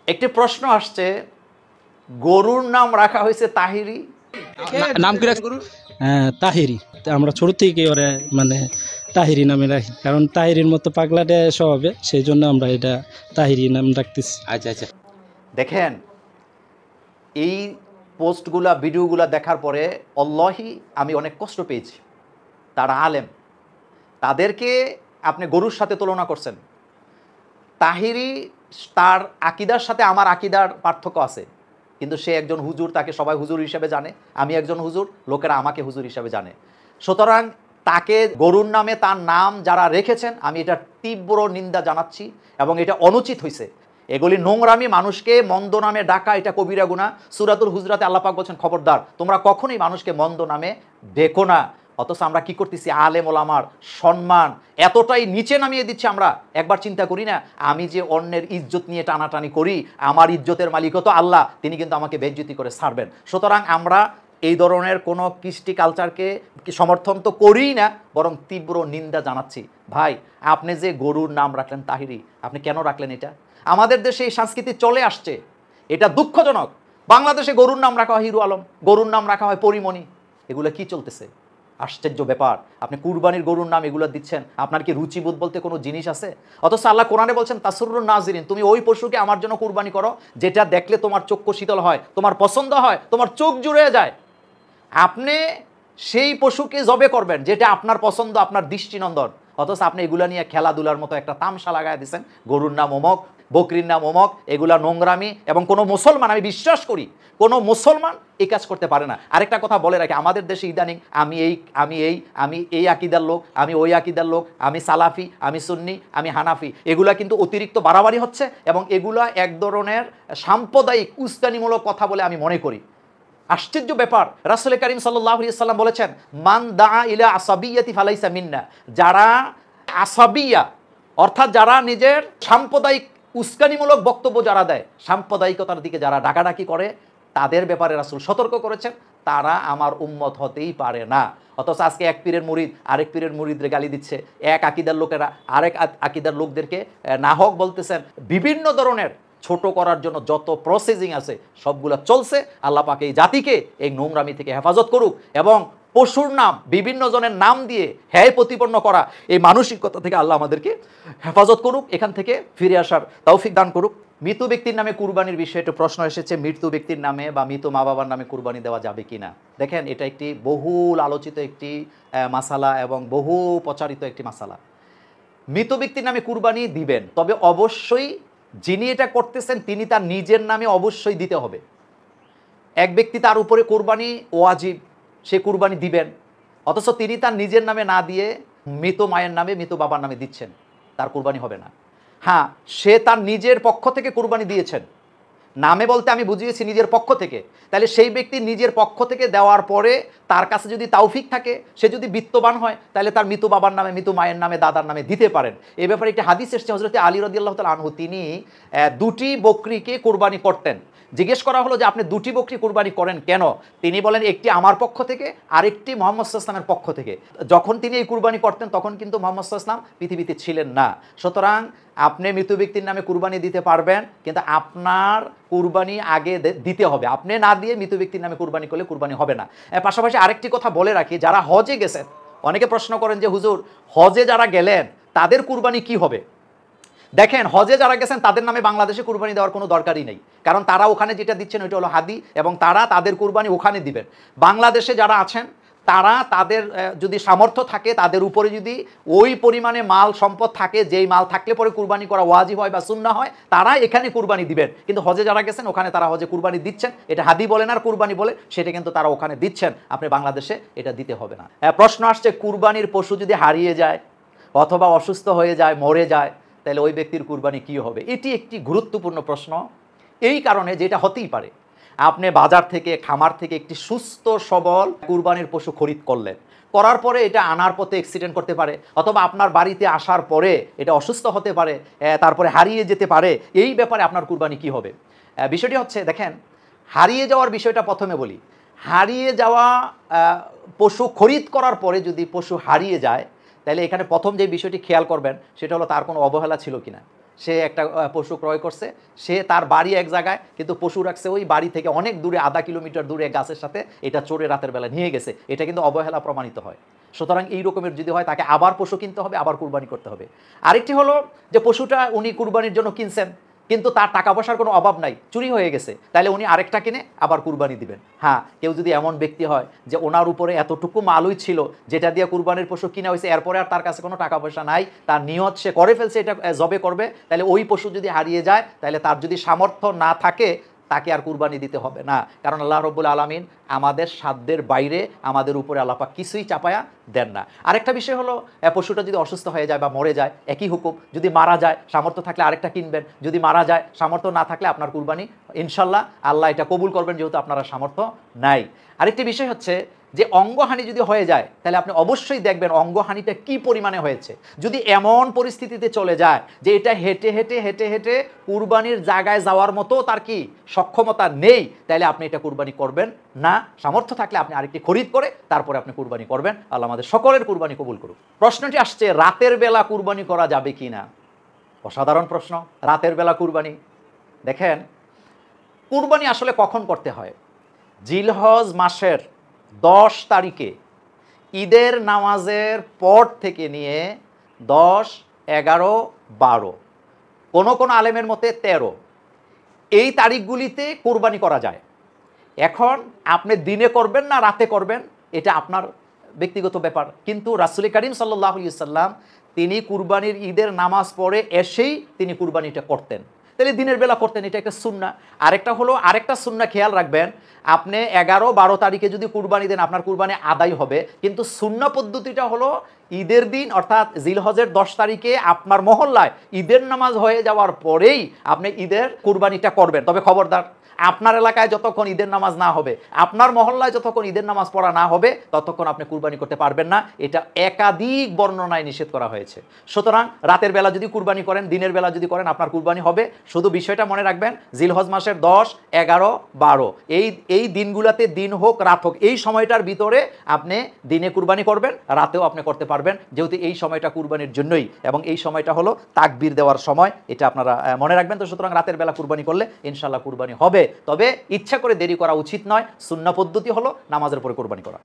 একটি প্রশ্ন আসছে, গরুর নাম রাখা হয়েছে তাহিরি। নাম কি রাখছে? তাহিরি। আমরা ছোট থেকে ওরা মানে তাহিরি নামে রাখি, কারণ তাহিরির মতো পাগলাটে স্বভাবে, সেই জন্য আমরা এটা তাহিরি নাম রাখতেছি। আচ্ছা আচ্ছা। দেখেন, এই পোস্টগুলা ভিডিওগুলা দেখার পরে অল্লাহি আমি অনেক কষ্ট পেয়েছি। তারা আলেম, তাদেরকে আপনি গরুর সাথে তুলনা করছেন। তাহিরি তার আকিদার সাথে আমার আকিদার পার্থক্য আছে, কিন্তু সে একজন হুজুর, তাকে সবাই হুজুর হিসেবে জানে। আমি একজন হুজুর, লোকেরা আমাকে হুজুর হিসেবে জানে। সুতরাং তাকে গরুর নামে তার নাম যারা রেখেছেন, আমি এটা তীব্র নিন্দা জানাচ্ছি এবং এটা অনুচিত হয়েছে। এগুলি নোংরামি, মানুষকে মন্দ নামে ডাকা, এটা কবিরা গুনাহ। সূরাতুল হুজরাতে আল্লাহ পাক বলছেন, খবরদার তোমরা কখনোই মানুষকে মন্দ নামে ডেকো না। অথচ আমরা কি করতেছি, আলেম ওলামার সম্মান এতটাই নিচে নামিয়ে দিচ্ছি। আমরা একবার চিন্তা করি না, আমি যে অন্যের ইজ্জত নিয়ে টানাটানি করি, আমার ইজ্জতের মালিকও তো আল্লাহ, তিনি কিন্তু আমাকে বেইজ্জতি করে ছাড়বেন। সুতরাং আমরা এই ধরনের কোনো কৃষ্টি কালচারকে সমর্থন তো করিই না, বরং তীব্র নিন্দা জানাচ্ছি। ভাই, আপনি যে গরুর নাম রাখলেন তাহিরি, আপনি কেন রাখলেন? এটা আমাদের দেশে এই সংস্কৃতি চলে আসছে, এটা দুঃখজনক। বাংলাদেশে গরুর নাম রাখা হয় হিরো আলম, গরুর নাম রাখা হয় পরিমণি। এগুলো কি চলতেছে? আশ্চর্য ব্যাপার। আপনি কুরবানির গরুর নাম এগুলো দিচ্ছেন, আপনার কি রুচিবোধ বলতে কোনো জিনিস আছে? অথচ আল্লাহ কোরআনে বলছেন, তাসরুন নাজিরিন, তুমি ওই পশুকে আমার জন্য কুরবানি করো যেটা দেখলে তোমার চক্ষু শীতল হয়, তোমার পছন্দ হয়, তোমার চোখ জুড়ে যায়। আপনি সেই পশুকে জবে করবেন যেটা আপনার পছন্দ, আপনার দৃষ্টিনন্দন। অথচ আপনি এগুলা নিয়ে খেলাধুলার মতো একটা তামসা লাগায় দিচ্ছেন। গরুর নাম অমক, বকরির নাম অমক, এগুলা নোংরামি। এবং কোনো মুসলমান, আমি বিশ্বাস করি কোনো মুসলমান এই কাজ করতে পারে না। আরেকটা কথা বলে রাখি, আমাদের দেশে ইদানিং আমি এই আকিদার লোক, আমি ওই আকিদার লোক, আমি সালাফি, আমি সুন্নি, আমি হানাফি, এগুলা কিন্তু অতিরিক্ত বাড়াবাড়ি হচ্ছে এবং এগুলা এক ধরনের সাম্প্রদায়িক উস্কানিমূলক কথা বলে আমি মনে করি। আশ্চর্য ব্যাপার, রাসূল করিম সাল্লাল্লাহু আলাইহি ওয়াসাল্লাম বলেছেন, মান দাআ ইলা আসাবিয়্যাতি ফালাইসা মিন্না, যারা আসাবিয়া অর্থাৎ যারা নিজের সাম্প্রদায়িক উস্কানিমূলক বক্তব্য যারা দেয়, সাম্প্রদায়িকতার দিকে যারা ডাকাডাকি করে, তাদের ব্যাপারে রাসূল সতর্ক করেছেন, তারা আমার উম্মত হতেই পারে না। অথচ আজকে এক পীরের মুরিদ আরেক পীরের মুরিদরে গালি দিচ্ছে, এক আকিদার লোকেরা আরেক আকিদার লোকদেরকে নাহক বলতেছেন। বিভিন্ন ধরনের ছোট করার জন্য যত প্রসেসিং আছে সবগুলো চলছে। আল্লাহ পাক এই জাতিকে এই নোংরামি থেকে হেফাজত করুক এবং পশুর নাম বিভিন্ন জনের নাম দিয়ে হ্যায় প্রতিপন্ন করা এই মানসিকতা থেকে আল্লাহ আমাদেরকে হেফাজত করুক, এখান থেকে ফিরে আসার তৌফিক দান করুক। মৃত ব্যক্তির নামে কুরবানির বিষয়ে একটু প্রশ্ন এসেছে, মৃত্যু ব্যক্তির নামে বা মৃত মা বাবার নামে কুরবানি দেওয়া যাবে কি না। দেখেন, এটা একটি বহুল আলোচিত একটি মাসালা এবং বহু প্রচারিত একটি মাসালা। মৃত ব্যক্তির নামে কুরবানি দিবেন, তবে অবশ্যই যিনি এটা করতেছেন তিনি তার নিজের নামে অবশ্যই দিতে হবে। এক ব্যক্তি তার উপরে কুরবানি ওয়াজিব, সে কুরবানি দিবেন, অথচ তিনি তার নিজের নামে না দিয়ে মৃত মায়ের নামে, মৃত বাবার নামে দিচ্ছেন, তার কুরবানি হবে না। হ্যাঁ, সে তার নিজের পক্ষ থেকে কুরবানি দিয়েছেন, নামে বলতে আমি বুঝিয়েছি নিজের পক্ষ থেকে। তাহলে সেই ব্যক্তি নিজের পক্ষ থেকে দেওয়ার পরে তার কাছে যদি তাওফিক থাকে, সে যদি বিত্তবান হয়, তাহলে তার মৃত বাবার নামে, মৃত মায়ের নামে, দাদার নামে দিতে পারেন। এই ব্যাপারে একটি হাদিস এসেছে, হযরত আলী রাদিয়াল্লাহু তাআলা আনহু তিনি দুটি বকরিকে কুরবানি করতেন। জিজ্ঞেস করা হলো যে আপনি দুটি বকরি কুরবানি করেন কেন? তিনি বলেন, একটি আমার পক্ষ থেকে, আরেকটি মুহাম্মদ সাল্লাল্লাহু আলাইহি ওয়াসাল্লামের পক্ষ থেকে। যখন তিনি এই কুরবানি করতেন তখন কিন্তু মুহাম্মদ সাল্লাল্লাহু আলাইহি ওয়াসাল্লাম পৃথিবীতে ছিলেন না। সুতরাং আপনি মৃত ব্যক্তির নামে কুরবানি দিতে পারবেন, কিন্তু আপনার কুরবানি আগে দিতে হবে। আপনি না দিয়ে মৃত ব্যক্তির নামে কুরবানি করলে কুরবানি হবে না। পাশাপাশি আরেকটি কথা বলে রাখি, যারা হজে গেছেন, অনেকে প্রশ্ন করেন যে হুজুর হজে যারা গেলেন তাদের কুরবানি কি হবে? দেখেন, হজে যারা গেছেন তাদের নামে বাংলাদেশে কুরবানি দেওয়ার কোনো দরকারই নেই, কারণ তারা ওখানে যেটা দিচ্ছেন ওইটা হলো হাদি এবং তারা তাদের কুরবানি ওখানে দিবেন। বাংলাদেশে যারা আছেন তারা তাদের যদি সামর্থ্য থাকে, তাদের উপরে যদি ওই পরিমাণে মাল সম্পদ থাকে, যেই মাল থাকলে পরে কুরবানি করা ওয়াজিব হয় বা সুন্নাহ হয়, তারা এখানে কুরবানি দিবেন। কিন্তু হজে যারা গেছেন ওখানে তারা হজে কুরবানি দিচ্ছেন, এটা হাদি বলেন আর কুরবানি বলে, সেটা কিন্তু তারা ওখানে দিচ্ছেন, আপনি বাংলাদেশে এটা দিতে হবে না। প্রশ্ন আসছে, কুরবানির পশু যদি হারিয়ে যায় অথবা অসুস্থ হয়ে যায়, মরে যায়, তাহলে ওই ব্যক্তির কুরবানি কী হবে? এটি একটি গুরুত্বপূর্ণ প্রশ্ন, এই কারণে যেটা হতেই পারে, আপনি বাজার থেকে, খামার থেকে একটি সুস্থ সবল কুরবানির পশু খরিদ করলেন, করার পরে এটা আনার পথে অ্যাক্সিডেন্ট করতে পারে, অথবা আপনার বাড়িতে আসার পরে এটা অসুস্থ হতে পারে, তারপরে হারিয়ে যেতে পারে, এই ব্যাপারে আপনার কুরবানি কি হবে? বিষয়টি হচ্ছে, দেখেন, হারিয়ে যাওয়ার বিষয়টা প্রথমে বলি। হারিয়ে যাওয়া পশু খরিদ করার পরে যদি পশু হারিয়ে যায়, তাহলে এখানে প্রথম যে বিষয়টি খেয়াল করবেন সেটা হলো তার কোনো অবহেলা ছিল কিনা। সে একটা পশু ক্রয় করছে, সে তার বাড়ি এক জায়গায় কিন্তু পশু রাখছে ওই বাড়ি থেকে অনেক দূরে, আধা কিলোমিটার দূরে গাছের সাথে, এটা চোরে রাতের বেলা নিয়ে গেছে, এটা কিন্তু অবহেলা প্রমাণিত হয়। সুতরাং এই রকমের যদি হয় তাকে আবার পশু কিনতে হবে, আবার কুরবানি করতে হবে। আরেকটি হলো যে পশুটা উনি কুরবানির জন্য কিনছেন কিন্তু তার টাকা পয়সার কোনো অভাব নাই, চুরি হয়ে গেছে, তাহলে উনি আরেকটা কিনে আবার কুরবানি দিবেন। হ্যাঁ, কেউ যদি এমন ব্যক্তি হয় যে ওনার উপরে এতটুকু মালই ছিল যেটা দিয়ে কুরবানির পশু কিনা হয়েছে, এরপরে আর তার কাছে কোনো টাকা পয়সা নাই, তার নিয়ত সে করে ফেলছে এটা জবে করবে, তাহলে ওই পশু যদি হারিয়ে যায়, তাহলে তার যদি সামর্থ্য না থাকে তাকে আর কুরবানি দিতে হবে না। কারণ আল্লাহ রব্বুল আলামিন আমাদের সাধ্যের বাইরে আমাদের উপরে আল্লাহ পাক কিছুই চাপায়া দেন না। আরেকটা বিষয় হলো পশুটা যদি অসুস্থ হয়ে যায় বা মরে যায়, একই হুকুম। যদি মারা যায়, সামর্থ্য থাকলে আরেকটা কিনবেন, যদি মারা যায় সামর্থ্য না থাকলে আপনার কুরবানি ইনশাল্লাহ আল্লাহ এটা কবুল করবেন, যেহেতু আপনারা সামর্থ্য নাই। আরেকটি বিষয় হচ্ছে যে অঙ্গহানি যদি হয়ে যায় তাহলে আপনি অবশ্যই দেখবেন অঙ্গহানিটা কি পরিমাণে হয়েছে। যদি এমন পরিস্থিতিতে চলে যায় যে এটা হেঁটে হেঁটে হেঁটে হেঁটে কুরবানির জায়গায় যাওয়ার মতো তার কি সক্ষমতা নেই, তাহলে আপনি এটা কুরবানি করবেন না। সামর্থ্য থাকলে আপনি আরেকটি খরিদ করে তারপরে আপনি কুরবানি করবেন। আল্লাহ আমাদের সকলের কুরবানি কবুল করুক। প্রশ্নটি আসছে রাতের বেলা কুরবানি করা যাবে কি না। অসাধারণ প্রশ্ন, রাতের বেলা কুরবানি। দেখেন, কুরবানি আসলে কখন করতে হয়? জিলহজ মাসের 10 তারিখে ঈদের নামাজের পর থেকে নিয়ে 10, 11, 12, কোন আলেমের মতে 13, এই তারিখগুলিতে কুরবানি করা যায়। এখন আপনি দিনে করবেন না রাতে করবেন এটা আপনার ব্যক্তিগত ব্যাপার, কিন্তু রাসূল করিম সাল্লাল্লাহু আলাইহি ওয়াসাল্লাম তিনি কুরবানির ঈদের নামাজ পড়ে এসেই তিনি কুরবানিটা করতেন, তাহলে দিনের বেলা করতেন, এটা একটা সুন্নাহ। আরেকটা হলো, আরেকটা সুন্নাহ খেয়াল রাখবেন, আপনি 11, 12 তারিখে যদি কুরবানি দেন আপনার কুরবানি আদায় হবে, কিন্তু সুন্নাহ পদ্ধতিটা হলো ঈদের দিন অর্থাৎ জিলহজের 10 তারিখে আপনার মহল্লায় ঈদের নামাজ হয়ে যাওয়ার পরেই আপনি ঈদের কুরবানিটা করবেন। তবে খবরদার, আপনার এলাকায় যতক্ষণ ঈদের নামাজ না হবে, আপনার মহল্লায় যতক্ষণ ঈদের নামাজ পড়া না হবে, ততক্ষণ আপনি কুরবানি করতে পারবেন না। এটা একাধিক বর্ণনায় নিষেধ করা হয়েছে। সুতরাং রাতের বেলা যদি কুরবানি করেন, দিনের বেলা যদি করেন, আপনার কুরবানি হবে। শুধু বিষয়টা মনে রাখবেন, জিলহজ মাসের 10, 11, 12 এই দিনগুলোতে, দিন হোক রাত হোক, এই সময়টার ভিতরে আপনি দিনে কুরবানি করবেন, রাতেও আপনি করতে পারবেন, যেহেতু এই সময়টা কুরবানির জন্যই, এবং এই সময়টা হলো তাকবীর দেওয়ার সময়, এটা আপনারা মনে রাখবেন। তো সুতরাং রাতের বেলা কুরবানি করলে ইনশাআল্লাহ কুরবানি হবে, তবে ইচ্ছা করে দেরি করা উচিত নয়। সুন্নাহ পদ্ধতি হলো নামাজের পরে কুরবানি করা।